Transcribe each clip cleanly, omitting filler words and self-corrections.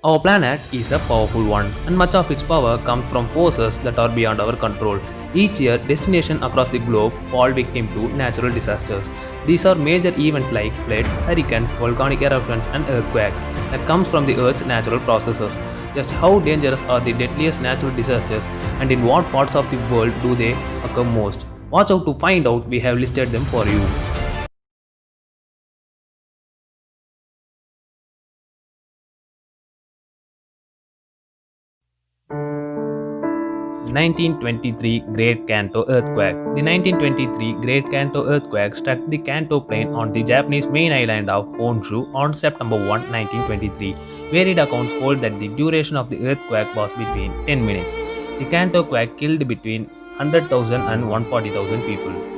Our planet is a powerful one, and much of its power comes from forces that are beyond our control. Each year, destinations across the globe fall victim to natural disasters. These are major events like floods, hurricanes, volcanic eruptions, and earthquakes that comes from the Earth's natural processes. Just how dangerous are the deadliest natural disasters, and in what parts of the world do they occur most? Watch out to find out. We have listed them for you. 1923 Great Kanto Earthquake. The 1923 Great Kanto Earthquake struck the Kanto Plain on the Japanese main island of Honshu on September 1, 1923. Varied accounts hold that the duration of the earthquake was between 10 minutes. The Kanto quake killed between 100,000 and 140,000 people.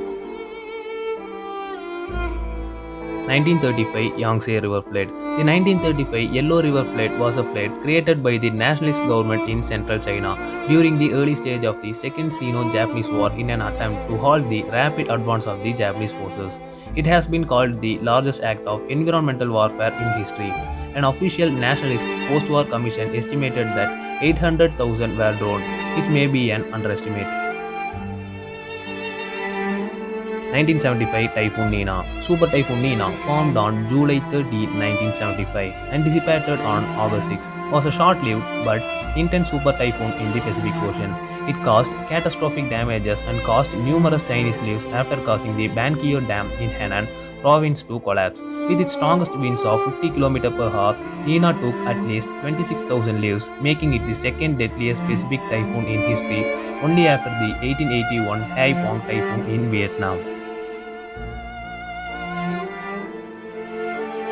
1935 Yangtze River Flood. The 1935 Yellow River Flood was a flood created by the nationalist government in central China during the early stage of the Second Sino-Japanese War in an attempt to halt the rapid advance of the Japanese forces. It has been called the largest act of environmental warfare in history. An official nationalist post-war commission estimated that 800,000 were drowned, which may be an underestimate. 1975 Typhoon Nina. Super Typhoon Nina, formed on July 30, 1975 and dissipated on August 6, was a short-lived but intense super typhoon in the Pacific Ocean. It caused catastrophic damages and caused numerous Chinese lives after causing the Bankyo Dam in Henan province to collapse. With its strongest winds of 50 km per hour, Nina took at least 26,000 lives, making it the second deadliest Pacific typhoon in history, only after the 1881 Haiphong typhoon in Vietnam.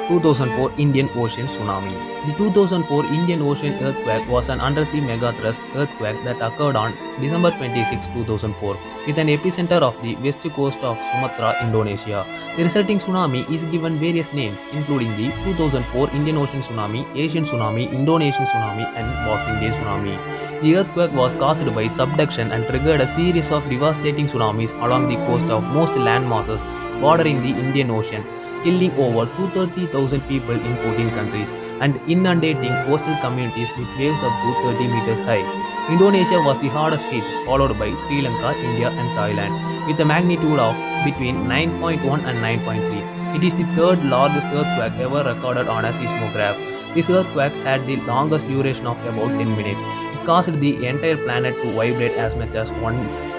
2004 Indian Ocean Tsunami. The 2004 Indian Ocean earthquake was an undersea megathrust earthquake that occurred on December 26, 2004, with an epicenter of the west coast of Sumatra, Indonesia. The resulting tsunami is given various names, including the 2004 Indian Ocean Tsunami, Asian Tsunami, Indonesian Tsunami, and Boxing Day Tsunami. The earthquake was caused by subduction and triggered a series of devastating tsunamis along the coast of most land masses bordering the Indian Ocean, killing over 230,000 people in 14 countries and inundating coastal communities with waves up to 30 meters high. Indonesia was the hardest hit, followed by Sri Lanka, India, and Thailand, with a magnitude of between 9.1 and 9.3. It is the third largest earthquake ever recorded on a seismograph. This earthquake had the longest duration of about 10 minutes. It caused the entire planet to vibrate as much as 1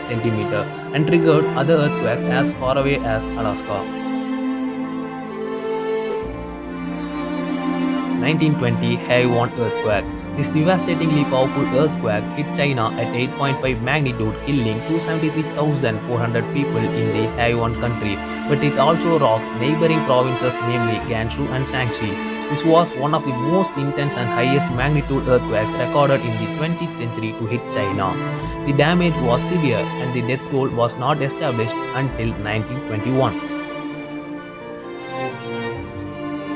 centimeter and triggered other earthquakes as far away as Alaska. 1920 Haiwan earthquake. This devastatingly powerful earthquake hit China at 8.5 magnitude, killing 273,400 people in the Haiwan country, but it also rocked neighboring provinces, namely Gansu and Shaanxi. This was one of the most intense and highest magnitude earthquakes recorded in the 20th century to hit China. The damage was severe and the death toll was not established until 1921.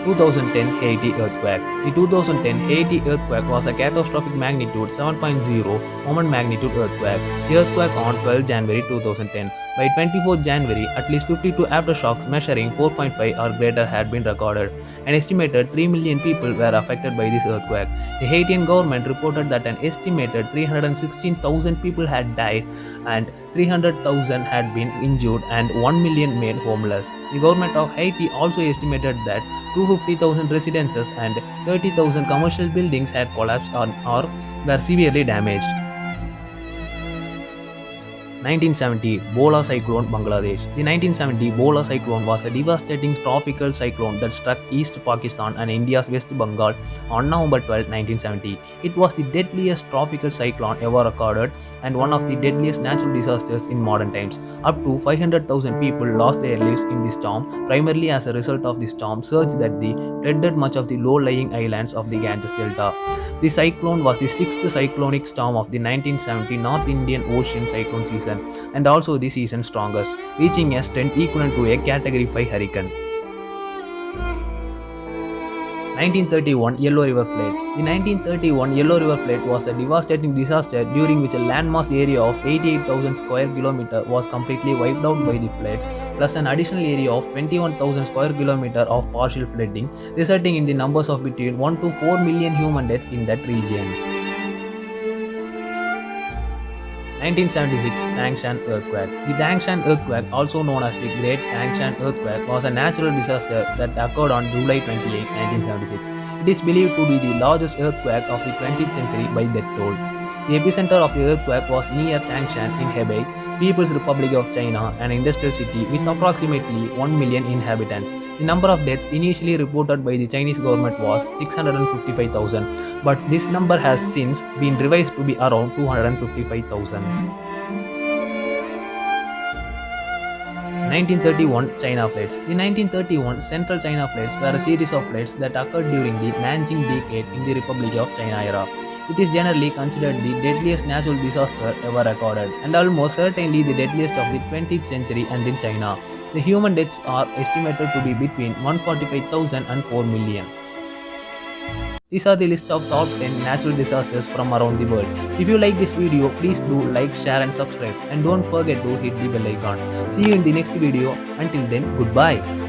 2010 Haiti earthquake. The 2010 Haiti earthquake was a catastrophic magnitude 7.0 moment magnitude earthquake. The earthquake on 12 January 2010. By 24 January, at least 52 aftershocks measuring 4.5 or greater had been recorded. An estimated 3 million people were affected by this earthquake. The Haitian government reported that an estimated 316,000 people had died and 300,000 had been injured and 1 million made homeless. The government of Haiti also estimated that 250,000 residences and 30,000 commercial buildings had collapsed or were severely damaged. 1970 Bola Cyclone Bangladesh. The 1970 Bola Cyclone was a devastating tropical cyclone that struck East Pakistan and India's West Bengal on November 12, 1970. It was the deadliest tropical cyclone ever recorded and one of the deadliest natural disasters in modern times. Up to 500,000 people lost their lives in the storm, primarily as a result of the storm surge that flooded much of the low-lying islands of the Ganges Delta. The cyclone was the sixth cyclonic storm of the 1970 North Indian Ocean cyclone season and also the season's strongest, reaching a strength equivalent to a Category 5 hurricane. 1931 Yellow River Flood. The 1931 Yellow River Flood was a devastating disaster during which a landmass area of 88,000 square kilometer was completely wiped out by the flood, plus an additional area of 21,000 square kilometer of partial flooding, resulting in the numbers of between 1 to 4 million human deaths in that region. 1976 Tangshan Earthquake. The Tangshan Earthquake, also known as the Great Tangshan Earthquake, was a natural disaster that occurred on July 28, 1976. It is believed to be the largest earthquake of the 20th century by death toll. The epicenter of the earthquake was near Tangshan in Hebei, People's Republic of China, an industrial city with approximately 1 million inhabitants. The number of deaths initially reported by the Chinese government was 655,000, but this number has since been revised to be around 255,000. 1931 China floods. The 1931 Central China floods were a series of floods that occurred during the Nanjing Decade in the Republic of China era. It is generally considered the deadliest natural disaster ever recorded, and almost certainly the deadliest of the 20th century and in China. The human deaths are estimated to be between 145,000 and 4 million. These are the list of top 10 natural disasters from around the world. If you like this video, please do like, share and subscribe, and don't forget to hit the bell icon. See you in the next video. Until then, goodbye.